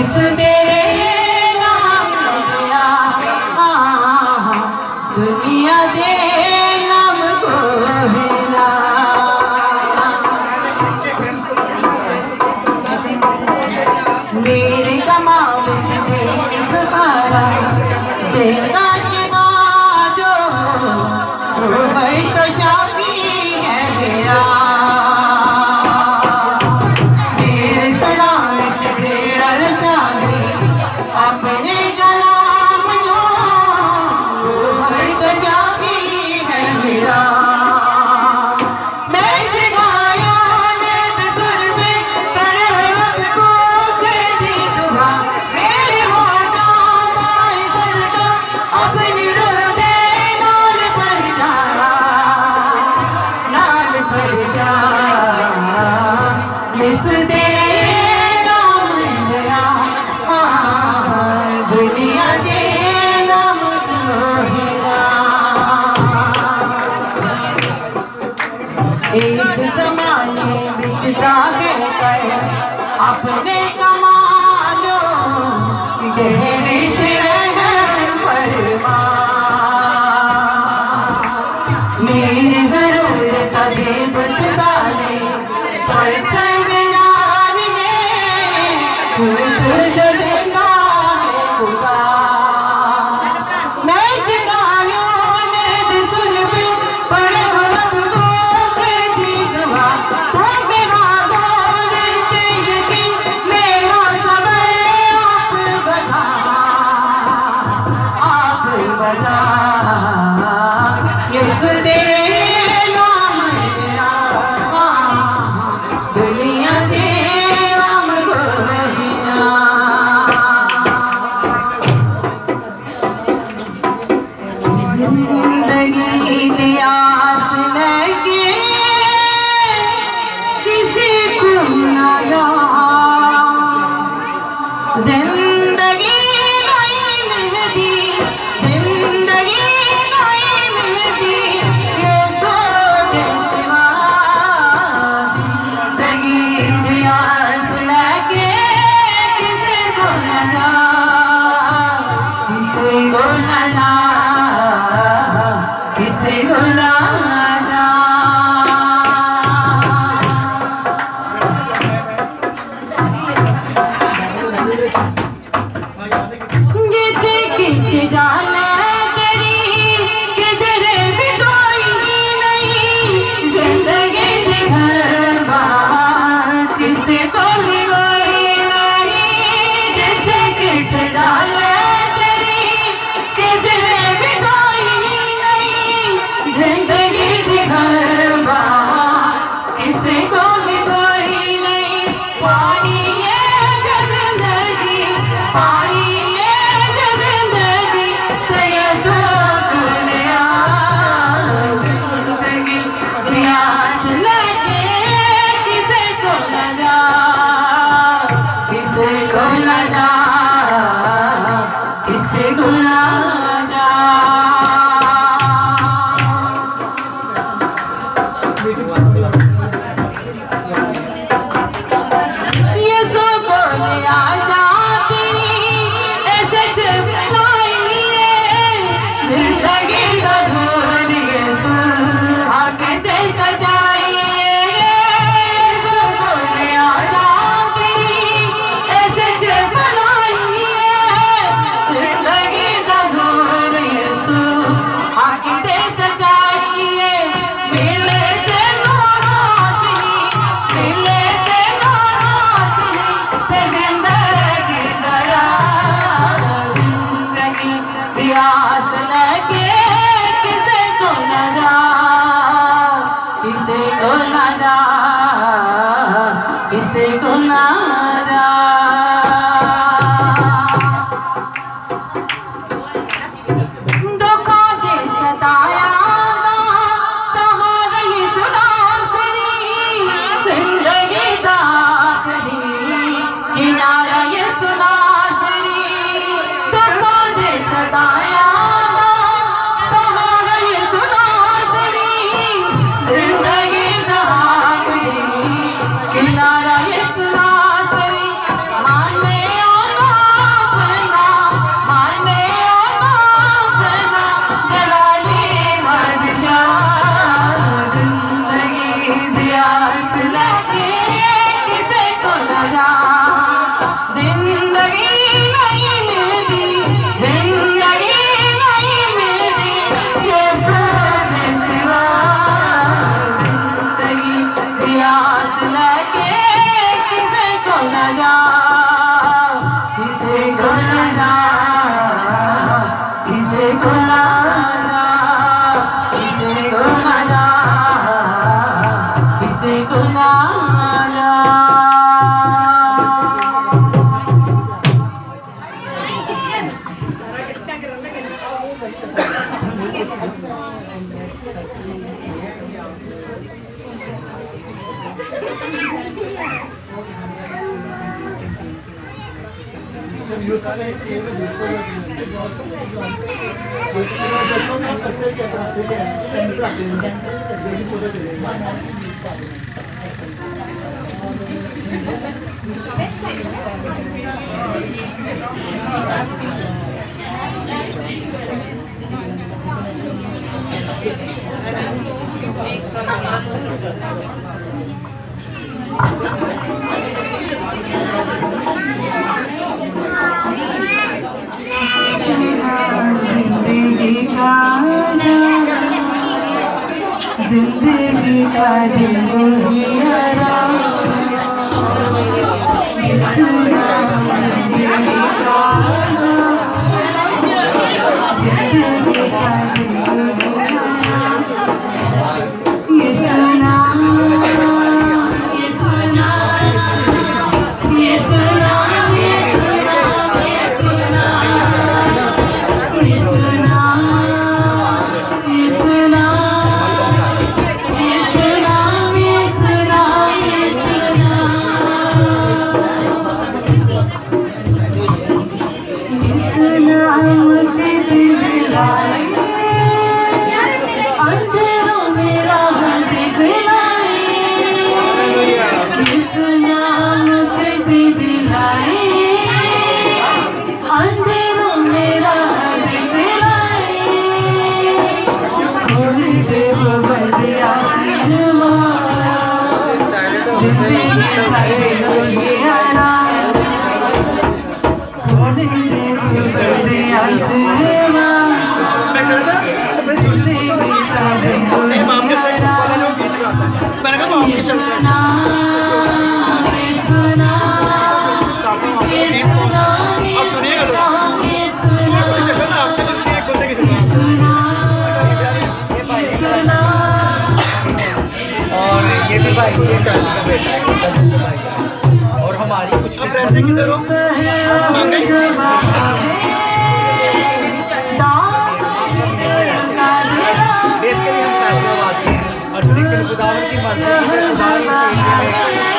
किस तेरे नाम गया दुनिया दे नाम को हिला। मेरे कमाल दे इज़हारा देना चुना जो भाई तो चाबी है मेरा। अपने कलाम जो हर कचाबी है मेरा। मैं शिकाया में सुर में पड़े को कहती दुआ मेरे होठों दाएं सजदा अपनी रोदे नाल पर जा इस दुनिया के नाम हिला। इस जमाने बिच जाके कर अपने कमालो गहरे फरमा। मेरी जरूरत दे बत साले जलेगा मैं शिकायों ने सुन पे पड़े भलक को कहती दुआ तो मेरा दौलते यकीन मेरा समय आप बता ये सुने दुनिया के जिंदगी आस लगे किसी को न जा। जिंदगी नहीं मिलती जिंदगी नहीं मिलती ये सोच सिवा। जिंदगी आस लगे किसी को न जा किसी को न जा किसे भुला जा। जिथे किथे जाना तेरी किधर भी कोई नहीं। जिंदगी के घर बाहर किसी को भी कोई नहीं। जिथे किथे जाना जिंदगी के घर बाहर किसी को भी कोई नहीं। पानी ये जिंदगी पानी ये जिंदगी तेरे सुकून जिंदगी सियास लगे किसी को न जा किसी को न जा किसी को न जा। ये सुकून आ जाती ऐसे चलाई जिंदगी का धूल ये आगे दे सजाई। सुकून आ जाती ऐसे चलाई जिंदगी का धूल ये आगे दे सजाई। मिले प्यास लगे किसे को न जा किसे को न जा किसे को न जा। दुखों के सताया सहारा ये सुदासरी जिंदगी का आखिरी किनारा ये सुदासरी। दुखों के सताया सहारा ये सुदासरी जिंदगी का आखिरी किनारा ये सुदासरी। माने जिंदगी का दिलहरा ये सुना जिंदगी का ये सुना ये सुना ये सुना ये सुना ये सुना ये सुना ये सुना भाई ये चाची का बेटा है और हमारी कुछ अब रहते किधर हो बेसिकली हम फैसलाबाद के हैं और लेकिन खुदावन की मर्जी से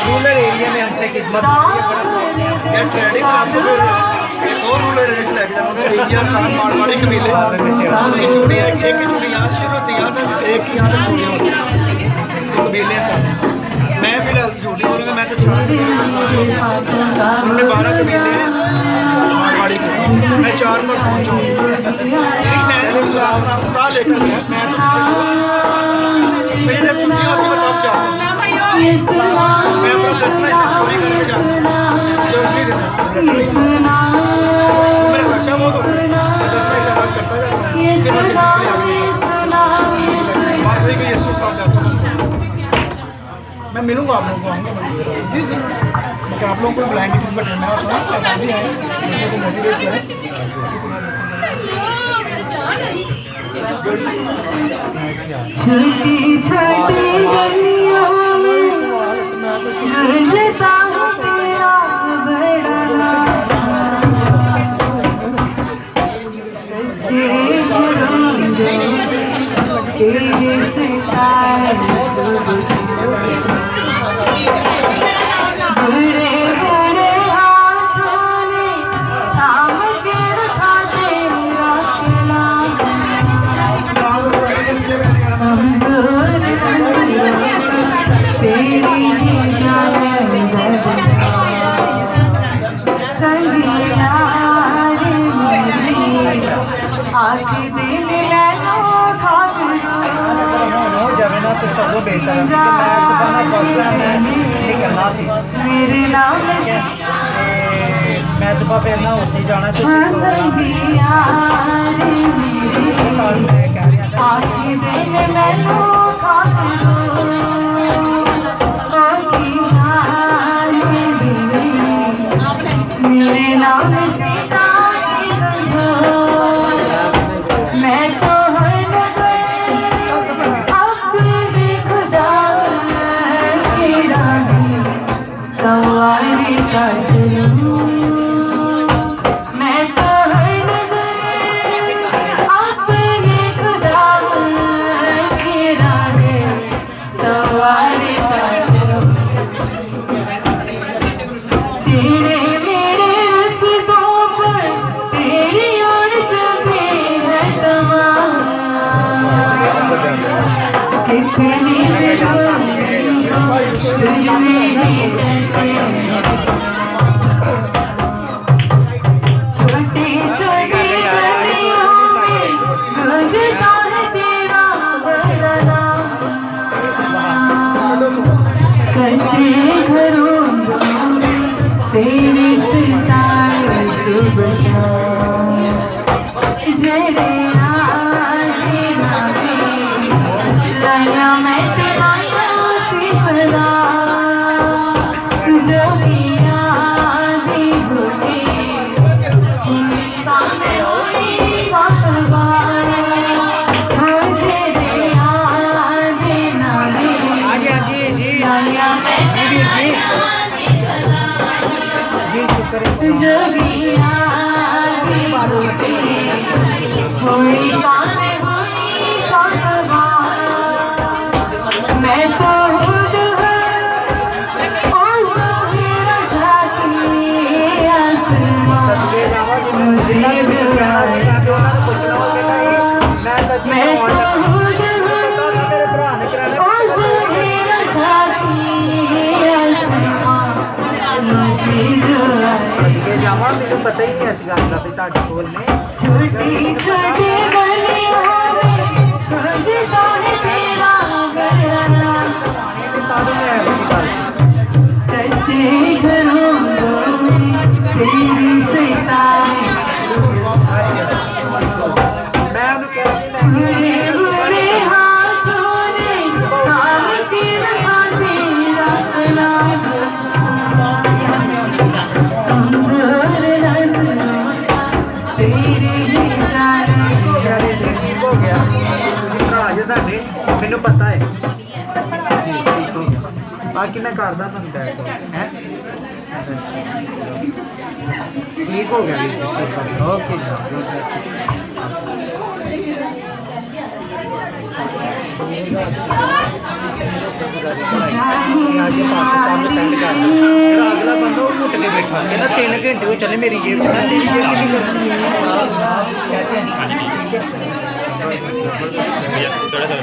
रूरल एरिया में हमसे किस्मत या ट्रेडिंग आपको फिर एक और रूरल एरिया से लेके जाऊँगा एरिया खान मारवाड़ी कबीले की चूड़ियाँ एक की चूड़ी यहाँ से शुरू होती है एक की यहाँ तक चूड़ियाँ होती हैं कबीले सब मैं फिलहाल झूठी बोलूँगा मैं तो 4 उनके 12 कबीले हैं मारवाड़ी के मैं 4 पर पहुँचा हूँ मैं उड़ा लेकर गया मैं तो मेरी जब छुट्टियाँ होती है तब जाता हूँ मैं अपना दसना इसे चोरी करके जाता हूँ चर्च नहीं देता मेरा खर्चा बहुत होता है मैं दसना इसे अलग करता जाता हूँ फिर मैं बात हुई कि यीशु साथ जाता हूँ मैं मिलूंगा आप लोगों को आऊँगा जी जी तो आप लोगों को बुलाएंगे जिस बटन में आप भी आए को मोटिवेट करें छोटी छोटी गलियों में गूंजता तेरा बड़ा तेरे सितारे बुरे बुरे हाथों ने थाम के रखा तेरा किला कमजोर तेरी संगिया आके दिल लैनो भाग से सब बेहतर है ये करना सी मेरे नाम मैं सुबह फिर ना उठी जाना तो मैं कह रहा मेरे नाम से मैं तो सवारी सजनू मैं तो हर नगर अपने खुदा के राहे सवारी सजनू तेरे मेरे रस्तों घरों में तेरी सितारे सुबह शाम जड़े आगे नावे लया मैं तेरा सी सदा जोगिया दी घुटी सामने हुई सतवार हो जड़े आगे नावे हाँ जी हाँ जी जी लया मैं जी शुक्र है जोगिया दी घुटी हुई सामने हुई सतवार मैं तो खुद सदके जावा जिन्ना ने मैंने कहना सी मैं तो उन्होंने पुछना हो कि नहीं मैं सच्ची मैं कौन तो खुद मेरे भरा ने कराना सदके जावा मैंने पता ही नहीं इस गल का भी ਤੁਹਾਡੇ ਕੋਲ ने छोटी छोटी गलियों में खोजता है तेरा घराना तारू मैं ऐसी गल सी कच्चे घरों में तेरी सितारे मैं उन्हें कहा सी मैं बुरे बुरे हाथों ने काम की रखा तेरा सलाम कमजोर नजरों तेरे इशारे यार ये ठीक हो गया ਤੁਸੀਂ ਭਰਾ ਜੇ ਸਾਡੇ ਮੈਨੂੰ ਪਤਾ ਹੈ ਜੀ ਠੀਕ ਹੋ ਗਿਆ ਬਾਕੀ ਮੈਂ ਕਰਦਾ ਤੁਹਾਨੂੰ ਬੈਕ ਹੈ ਠੀਕ ਹੋ ਗਿਆ ਜੀ ਓਕੇ आज ये पास सामने सेंड कर ਜਿਹੜਾ ਅਗਲਾ ਬੰਦਾ ਉਹ ਘੁੱਟ ਕੇ ਬੈਠਾ ਕਹਿੰਦਾ 3 ਘੰਟੇ ਹੋ ਚੱਲੇ ਮੇਰੀ ਜੇਬ में तेरी जेब कितनी करनी कैसे थोड़ा सा